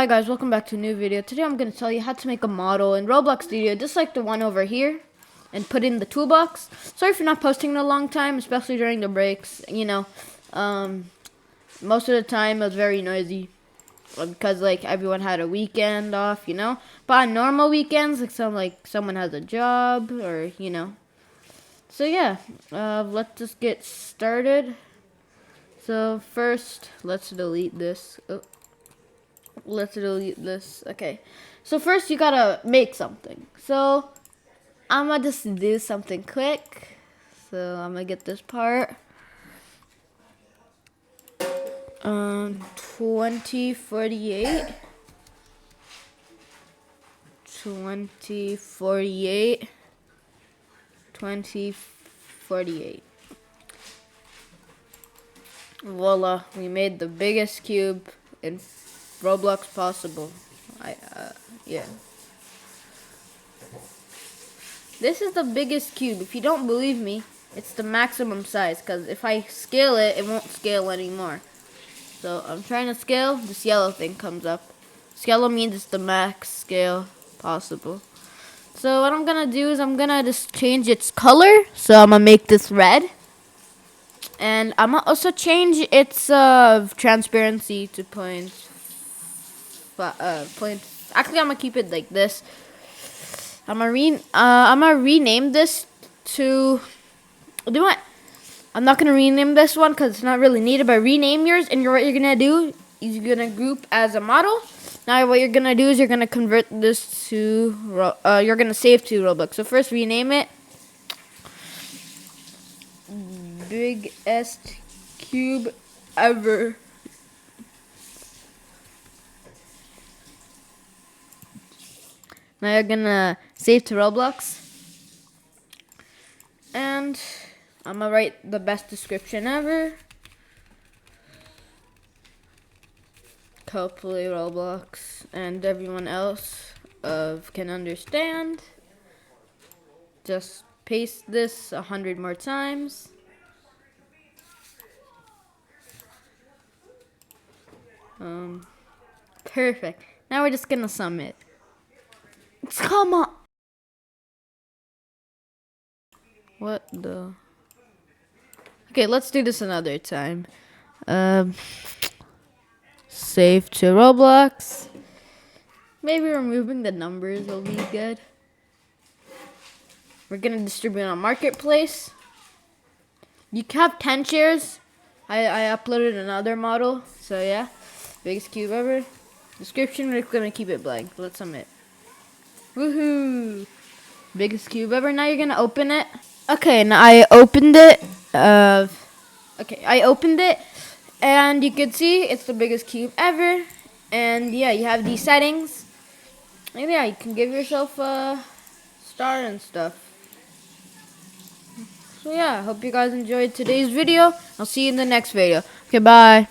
Hi guys, welcome back to a new video. Today I'm going to tell you how to make a model in Roblox Studio, just like the one over here, and put in the toolbox. Sorry for not posting in a long time, especially during the breaks. Most of the time it was very noisy because like everyone had a weekend off, But on normal weekends, like someone has a job or So yeah, let's just get started. So first, let's delete this. Let's delete this. Okay. So first you gotta make something. So I'm gonna just do something quick. So I'm gonna get this part. 2048. 2048. 2048. Voila, we made the biggest cube in Roblox possible. Yeah. This is the biggest cube. If you don't believe me, it's the maximum size, because if I scale it, it won't scale anymore. So I'm trying to scale, this yellow thing comes up. Scale means it's the max scale possible. So what I'm gonna do is I'm gonna just change its color. So I'm gonna make this red. And I'm gonna also change its transparency to point. Actually, I'm gonna keep it like this. I'm gonna rename this to. Do what? I'm not gonna rename this one because it's not really needed. But rename yours, and what you're gonna do is you're gonna group as a model. Now what you're gonna do is you're gonna convert this to. You're gonna save to Roblox. So first rename it. Biggest cube ever. Now you're gonna save to Roblox. And I'm gonna write the best description ever. Hopefully Roblox and everyone else can understand. Just paste this 100 more times. Perfect. Now we're just gonna submit. Come on. What the? Okay, let's do this another time. Save to Roblox. Maybe removing the numbers will be good. We're gonna distribute on Marketplace. You can have 10 shares. I uploaded another model. So yeah, biggest cube ever. Description, we're gonna keep it blank. Let's submit. Woohoo! Biggest cube ever. Now you're gonna open it. Okay, now I opened it. I opened it, and you can see it's the biggest cube ever. And yeah, you have these settings. And yeah, you can give yourself a star and stuff. So yeah, I hope you guys enjoyed today's video. I'll see you in the next video. Okay, bye.